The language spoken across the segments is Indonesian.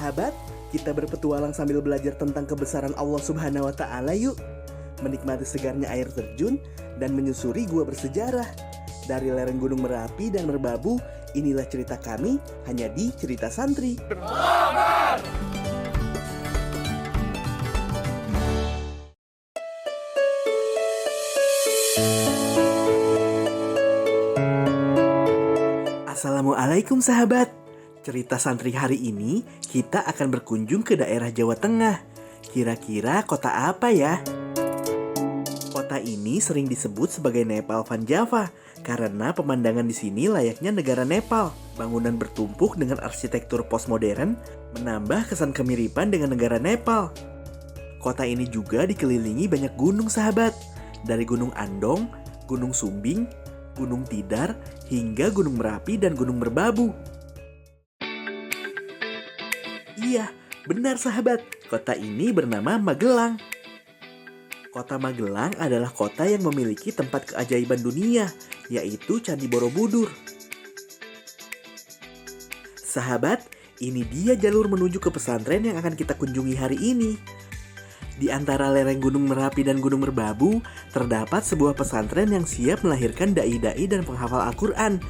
Sahabat, kita berpetualang sambil belajar tentang kebesaran Allah Subhanahu wa Ta'ala yuk. Menikmati segarnya air terjun dan menyusuri gua bersejarah. Dari lereng Gunung Merapi dan Merbabu, inilah cerita kami hanya di Cerita Santri. Assalamualaikum sahabat. Cerita santri hari ini kita akan berkunjung ke daerah Jawa Tengah. Kira-kira kota apa ya? Kota ini sering disebut sebagai Nepal Van Java karena pemandangan di sini layaknya negara Nepal. Bangunan bertumpuk dengan arsitektur postmodern menambah kesan kemiripan dengan negara Nepal. Kota ini juga dikelilingi banyak gunung sahabat. Dari Gunung Andong, Gunung Sumbing, Gunung Tidar, hingga Gunung Merapi dan Gunung Merbabu. Iya, benar sahabat, kota ini bernama Magelang. Kota Magelang adalah kota yang memiliki tempat keajaiban dunia, yaitu Candi Borobudur. Sahabat, ini dia jalur menuju ke pesantren yang akan kita kunjungi hari ini. Di antara lereng Gunung Merapi dan Gunung Merbabu, terdapat sebuah pesantren yang siap melahirkan dai-dai dan penghafal Al-Quran.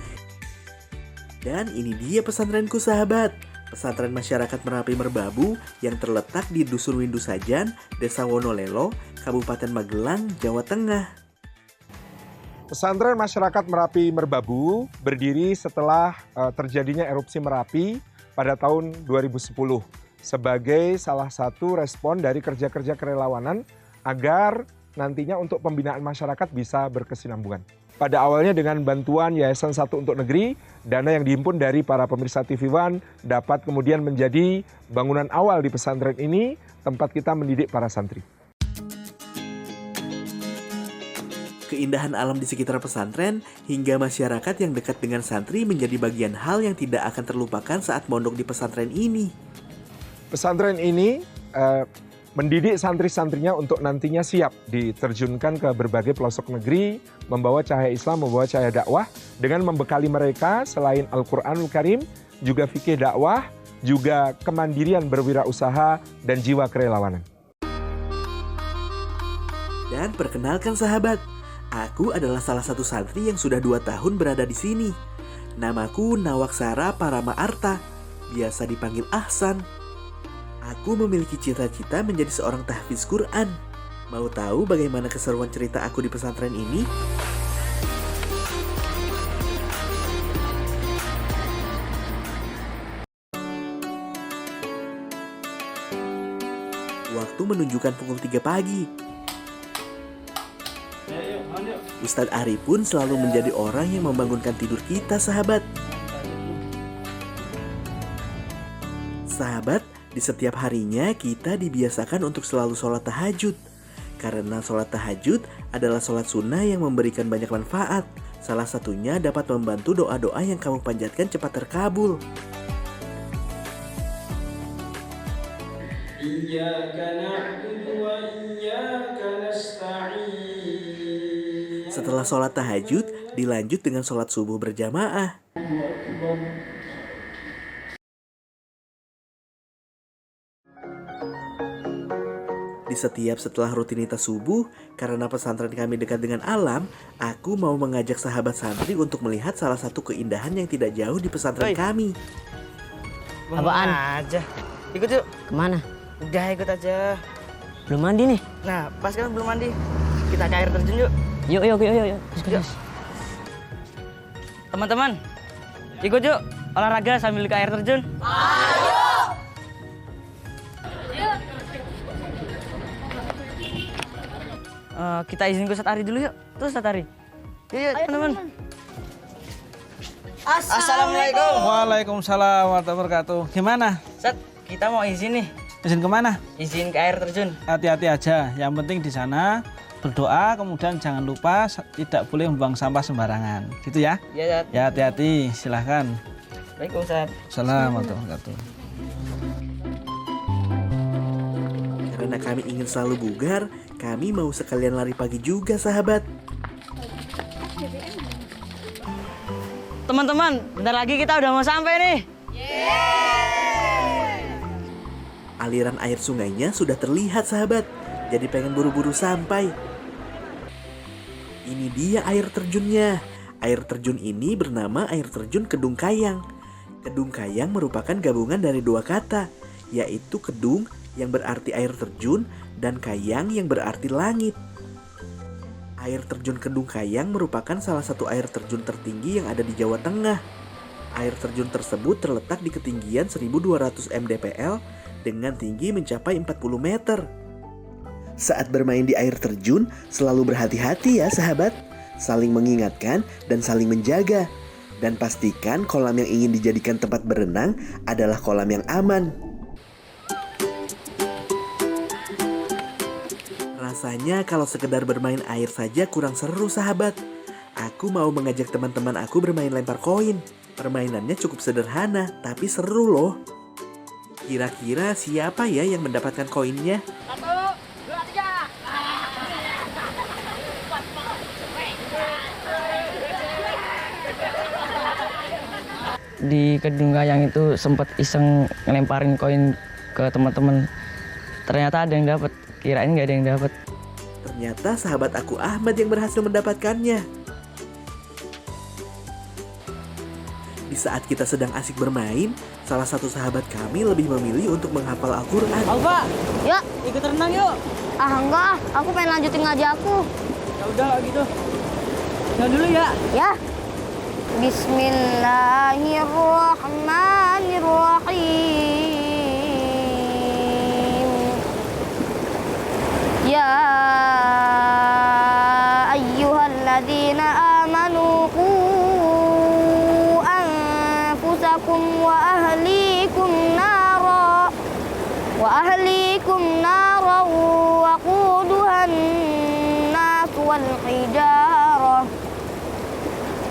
Dan ini dia pesantrenku sahabat, pesantren masyarakat Merapi Merbabu yang terletak di Dusun Windu Sajan, Desa Wonolelo, Kabupaten Magelang, Jawa Tengah. Pesantren masyarakat Merapi Merbabu berdiri setelah terjadinya erupsi Merapi pada tahun 2010. Sebagai salah satu respon dari kerja-kerja kerelawanan agar nantinya untuk pembinaan masyarakat bisa berkesinambungan. Pada awalnya dengan bantuan Yayasan Satu Untuk Negeri, dana yang dihimpun dari para pemirsa TV One dapat kemudian menjadi bangunan awal di pesantren ini, tempat kita mendidik para santri. Keindahan alam di sekitar pesantren hingga masyarakat yang dekat dengan santri menjadi bagian hal yang tidak akan terlupakan saat mondok di pesantren ini. Pesantren ini mendidik santri-santrinya untuk nantinya siap diterjunkan ke berbagai pelosok negeri, membawa cahaya Islam, membawa cahaya dakwah, dengan membekali mereka selain Al-Quranul Karim, juga fikih dakwah, juga kemandirian berwirausaha, dan jiwa kerelawanan. Dan perkenalkan sahabat, aku adalah salah satu santri yang sudah 2 tahun berada di sini. Namaku Nawaksara Parama Arta, biasa dipanggil Ahsan. Aku memiliki cita-cita menjadi seorang tahfiz Quran. Mau tahu bagaimana keseruan cerita aku di pesantren ini? Waktu menunjukkan pukul 3 pagi. Ustadz Ari pun selalu menjadi orang yang membangunkan tidur kita, sahabat. Sahabat, di setiap harinya kita dibiasakan untuk selalu sholat tahajud. Karena sholat tahajud adalah sholat sunnah yang memberikan banyak manfaat. Salah satunya dapat membantu doa-doa yang kamu panjatkan cepat terkabul. Setelah sholat tahajud, dilanjut dengan sholat subuh berjamaah. Di setiap setelah rutinitas subuh, karena pesantren kami dekat dengan alam, aku mau mengajak sahabat santri untuk melihat salah satu keindahan yang tidak jauh di pesantren kami. Apaan? Aja. Ikut yuk. Kemana? Udah ikut aja. Belum mandi nih? Nah, pas kan belum mandi. Kita ke air terjun yuk. Yuk. Yuk. Teman-teman, ikut yuk olahraga sambil ke air terjun. Kita izin ke Ustadz Ari dulu yuk. Terus Ustadz Ari. Yuk teman-teman. Assalamualaikum. Waalaikumsalam warahmatullahi wabarakatuh. Gimana? Ustadz, kita mau izin nih. Izin kemana? Izin ke air terjun. Hati-hati aja. Yang penting di sana berdoa, kemudian jangan lupa tidak boleh membuang sampah sembarangan. Gitu ya? Iya, Ustadz. Ya hati-hati. Silahkan. Waalaikumsalam Ustadz. Assalamualaikum warahmatullahi wabarakatuh. Karena kami ingin selalu bugar, kami mau sekalian lari pagi juga sahabat. Teman-teman, bentar lagi kita udah mau sampai nih. Aliran air sungainya sudah terlihat sahabat, jadi pengen buru-buru sampai. Ini dia air terjunnya. Air terjun ini bernama air terjun Kedung Kayang. Kedung Kayang merupakan gabungan dari dua kata, yaitu kedung yang berarti air terjun dan kayang yang berarti langit. Air terjun Kedung Kayang merupakan salah satu air terjun tertinggi yang ada di Jawa Tengah. Air terjun tersebut terletak di ketinggian 1200 mdpl dengan tinggi mencapai 40 meter. Saat bermain di air terjun, selalu berhati-hati ya sahabat. Saling mengingatkan dan saling menjaga. Dan pastikan kolam yang ingin dijadikan tempat berenang adalah kolam yang aman. Rasanya kalau sekedar bermain air saja kurang seru sahabat. Aku mau mengajak teman-teman aku bermain lempar koin. Permainannya cukup sederhana, tapi seru loh. Kira-kira siapa ya yang mendapatkan koinnya? 1, 2, 3. Di Kedung Kayang itu sempat iseng ngelemparin koin ke teman-teman. Ternyata ada yang dapat, kirain nggak ada yang dapat. Ternyata sahabat aku Ahmad yang berhasil mendapatkannya. Di saat kita sedang asik bermain, salah satu sahabat kami lebih memilih untuk menghafal Al-Quran. Alfa, Ya, ikut renang yuk. enggak, aku pengen lanjutin ngaji aku. Ya udah kalau gitu. Nah dulu ya. Ya. Bismillahirrahmanirrahim. Ya ayyuhalladzina amanu qu anfusakum wa ahlikum nara waquduhan nas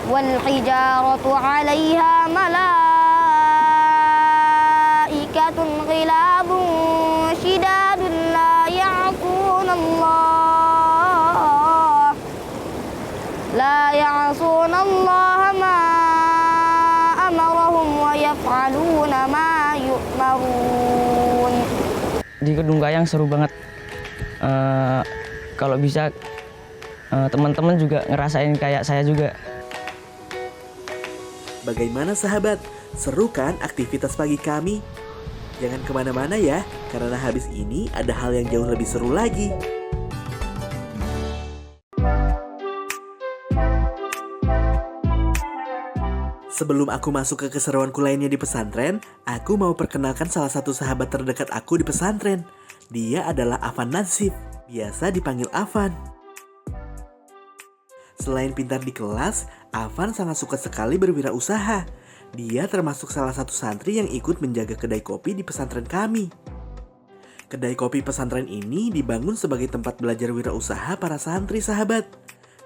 wal hijaratu 'alaiha malaikatun ghilabun shidadun la ya'suna Allah ma amarahum wa yaf'aluna ma yu'marun. Di Kedung Kayang seru banget. Kalau bisa teman-teman juga ngerasain kayak saya juga. Bagaimana sahabat? Seru kan aktivitas pagi kami? Jangan kemana-mana ya, karena habis ini ada hal yang jauh lebih seru lagi. Sebelum aku masuk ke keseruanku lainnya di pesantren, aku mau perkenalkan salah satu sahabat terdekat aku di pesantren. Dia adalah Afan Nansif, biasa dipanggil Afan. Selain pintar di kelas, Afan sangat suka sekali berwirausaha. Dia termasuk salah satu santri yang ikut menjaga kedai kopi di pesantren kami. Kedai kopi pesantren ini dibangun sebagai tempat belajar wirausaha para santri sahabat.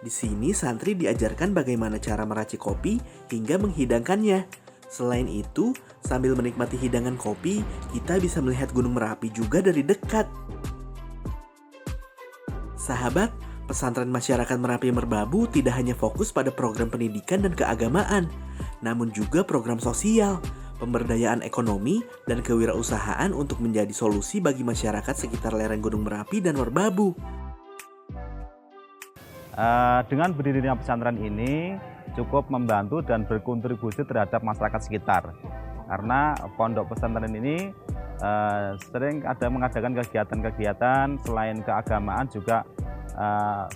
Di sini santri diajarkan bagaimana cara meracik kopi hingga menghidangkannya. Selain itu, sambil menikmati hidangan kopi, kita bisa melihat Gunung Merapi juga dari dekat. Sahabat, pesantren masyarakat Merapi Merbabu tidak hanya fokus pada program pendidikan dan keagamaan, namun juga program sosial, pemberdayaan ekonomi, dan kewirausahaan untuk menjadi solusi bagi masyarakat sekitar lereng Gunung Merapi dan Merbabu. Dengan berdirinya pesantren ini cukup membantu dan berkontribusi terhadap masyarakat sekitar. Karena pondok pesantren ini sering ada mengadakan kegiatan-kegiatan selain keagamaan juga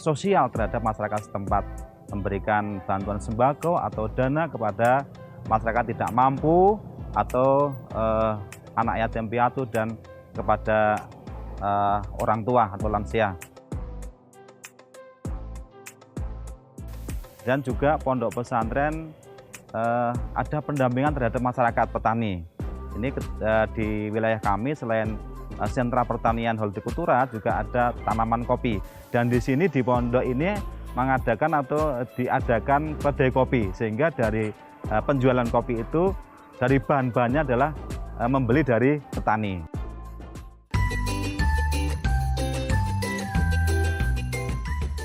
sosial terhadap masyarakat setempat, memberikan bantuan sembako atau dana kepada masyarakat tidak mampu atau anak yatim piatu dan kepada orang tua atau lansia. Dan juga pondok pesantren ada pendampingan terhadap masyarakat petani. Ini di wilayah kami selain sentra pertanian hortikultura juga ada tanaman kopi. Dan di sini di pondok ini mengadakan atau diadakan kedai kopi, sehingga dari penjualan kopi itu dari bahan-bahannya adalah membeli dari petani.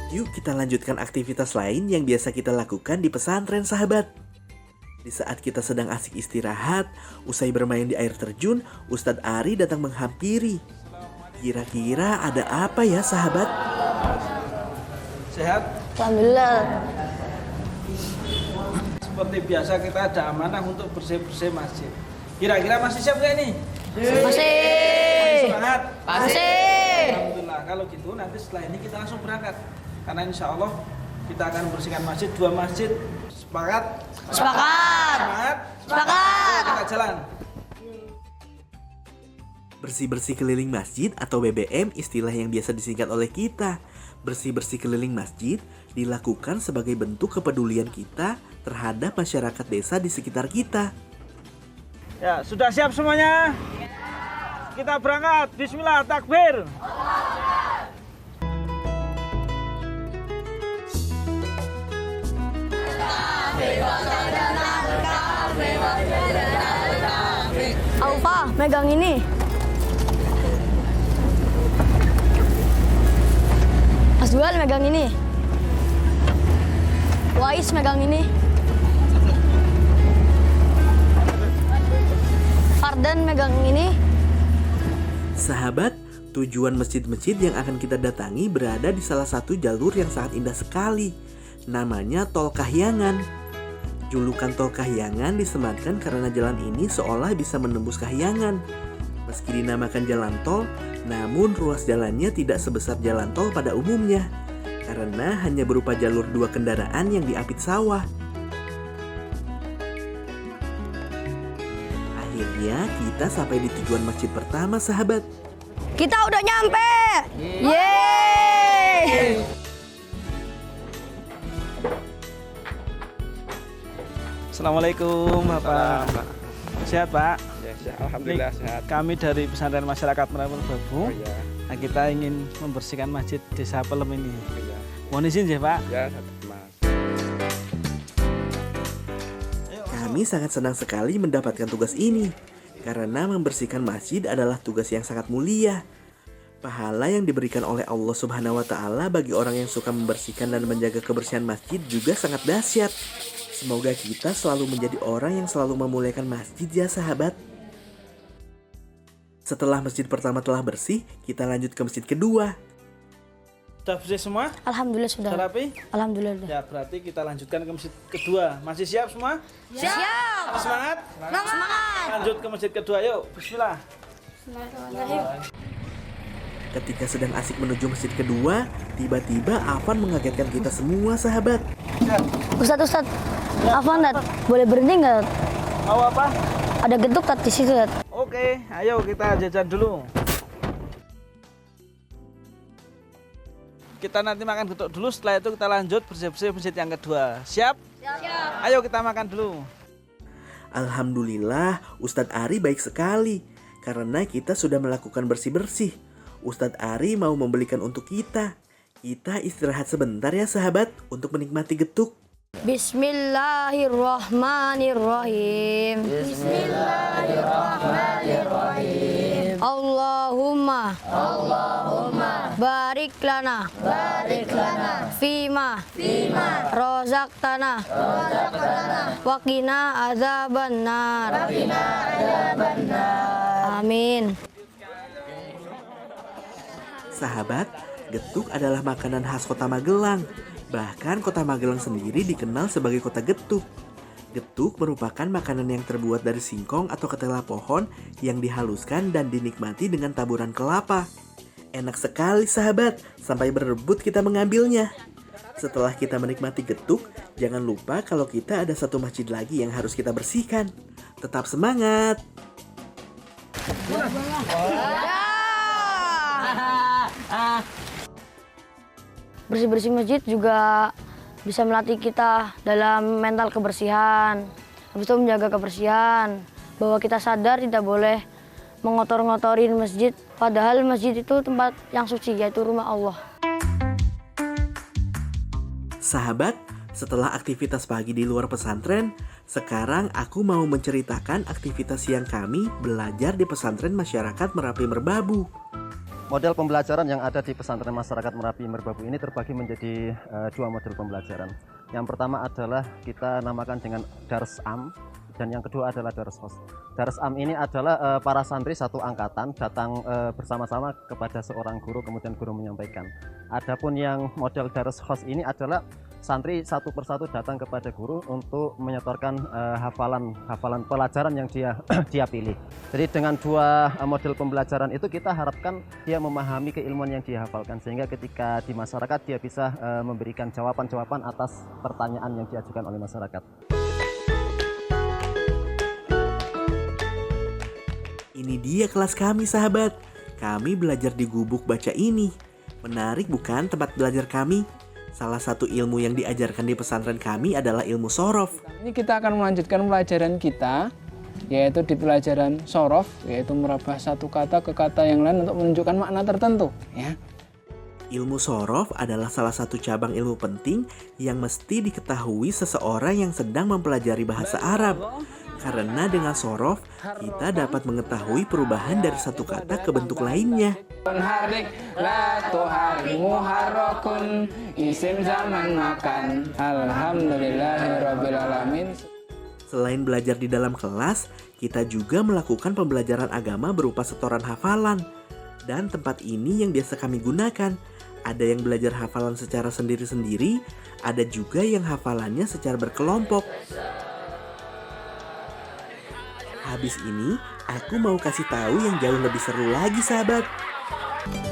Yuk kita lanjutkan aktivitas lain yang biasa kita lakukan di pesantren sahabat. Di Di saat kita sedang asik istirahat, usai bermain di air terjun, Ustadz Ari datang menghampiri. Kira-kira ada apa ya sahabat? Sehat? Alhamdulillah. Seperti biasa kita ada amanah untuk bersih-bersih masjid. Kira-kira masih siap nggak ini? Masih. Semangat? Masih. Alhamdulillah. Kalau gitu nanti setelah ini kita langsung berangkat. Karena insya Allah kita akan membersihkan masjid, 2 masjid. Sepakat? Sepakat. Semangat? Sepakat. Kita jalan. Bersih-bersih keliling masjid atau BBM istilah yang biasa disingkat oleh kita. Bersih-bersih keliling masjid dilakukan sebagai bentuk kepedulian kita terhadap masyarakat desa di sekitar kita. Ya, sudah siap semuanya? Kita berangkat. Bismillah, takbir. Alfa, megang ini. Mas Dual megang ini. Wais megang ini. Fardan megang ini. Sahabat, tujuan masjid-masjid yang akan kita datangi berada di salah satu jalur yang sangat indah sekali. Namanya Tol Kahyangan. Julukan Tol Kahyangan disematkan karena jalan ini seolah bisa menembus Kahyangan. Meski dinamakan jalan tol, namun ruas jalannya tidak sebesar jalan tol pada umumnya, karena hanya berupa jalur 2 kendaraan yang diapit sawah. Akhirnya kita sampai di tujuan masjid pertama, sahabat. Kita udah nyampe. Yeay. Assalamualaikum Bapak. Sehat Pak? Ya, alhamdulillah sehat. Kami dari Pesantren Masyarakat Merapi Merbabu. Oh iya, Nah, kita ingin membersihkan masjid Desa Pelem ini. iya. Mohon izin ya Pak. Ya, Mas. Kami sangat senang sekali mendapatkan tugas ini, karena membersihkan masjid adalah tugas yang sangat mulia. Pahala yang diberikan oleh Allah Subhanahu wa Ta'ala bagi orang yang suka membersihkan dan menjaga kebersihan masjid juga sangat dahsyat. Semoga kita selalu menjadi orang yang selalu memuliakan masjid ya sahabat. Setelah masjid pertama telah bersih, kita lanjut ke masjid kedua. Sudah bersih semua? Alhamdulillah sudah. Sudah rapi? Alhamdulillah. Ya, berarti kita lanjutkan ke masjid kedua. Masih siap semua? Siap. Semangat? Semangat. Lanjut ke masjid kedua, yuk. Bismillah. Ketika sedang asik menuju masjid kedua, tiba-tiba Afan mengagetkan kita semua sahabat. Ustad. Afan, Tat. Boleh berhenti nggak, Tat? Mau apa? Ada geduk, Tat, di situ, Tat. Oke, ayo kita jajan dulu. Kita nanti makan getuk dulu, setelah itu kita lanjut bersih-bersih masjid yang kedua. Siap? Siap. Ayo kita makan dulu. Alhamdulillah, Ustadz Ari baik sekali. Karena kita sudah melakukan bersih-bersih. Ustadz Ari mau membelikan untuk kita. Kita istirahat sebentar ya sahabat, untuk menikmati getuk. Bismillahirrahmanirrahim. Allahumma barik lana fima rozaqtana waqina azabannar. Amin. Sahabat, getuk adalah makanan khas kota Magelang. Bahkan kota Magelang sendiri dikenal sebagai kota getuk. Getuk merupakan makanan yang terbuat dari singkong atau ketela pohon yang dihaluskan dan dinikmati dengan taburan kelapa. Enak sekali sahabat, sampai berebut kita mengambilnya. Setelah kita menikmati getuk, jangan lupa kalau kita ada satu masjid lagi yang harus kita bersihkan. Tetap semangat! Bersih-bersih masjid juga bisa melatih kita dalam mental kebersihan. Habis itu menjaga kebersihan, bahwa kita sadar tidak boleh mengotor-ngotorin masjid. Padahal masjid itu tempat yang suci, yaitu rumah Allah. Sahabat, setelah aktivitas pagi di luar pesantren, sekarang aku mau menceritakan aktivitas siang kami belajar di Pesantren Masyarakat Merapi Merbabu. Model pembelajaran yang ada di Pesantren Masyarakat Merapi Merbabu ini terbagi menjadi 2 model pembelajaran. Yang pertama adalah kita namakan dengan Dars Am, dan yang kedua adalah Dars Khos. Dars Am ini adalah para santri satu angkatan datang bersama-sama kepada seorang guru, kemudian guru menyampaikan. Adapun yang model Dars Khos ini adalah santri satu persatu datang kepada guru untuk menyetorkan hafalan pelajaran yang dia pilih. Jadi dengan dua model pembelajaran itu kita harapkan dia memahami keilmuan yang dia hafalkan, sehingga ketika di masyarakat dia bisa memberikan jawaban-jawaban atas pertanyaan yang diajukan oleh masyarakat. Ini dia kelas kami, sahabat. Kami belajar di gubuk baca ini. Menarik bukan tempat belajar kami? Salah satu ilmu yang diajarkan di pesantren kami adalah ilmu sorof. Ini kita akan melanjutkan pelajaran kita, yaitu di pelajaran sorof, yaitu merubah satu kata ke kata yang lain untuk menunjukkan makna tertentu. Ya. Ilmu sorof adalah salah satu cabang ilmu penting yang mesti diketahui seseorang yang sedang mempelajari bahasa Arab. Karena dengan sorof, kita dapat mengetahui perubahan dari satu kata ke bentuk lainnya. Selain belajar di dalam kelas, kita juga melakukan pembelajaran agama berupa setoran hafalan. Dan tempat ini yang biasa kami gunakan. Ada yang belajar hafalan secara sendiri-sendiri, ada juga yang hafalannya secara berkelompok. Habis ini, aku mau kasih tahu yang jauh lebih seru lagi, sahabat.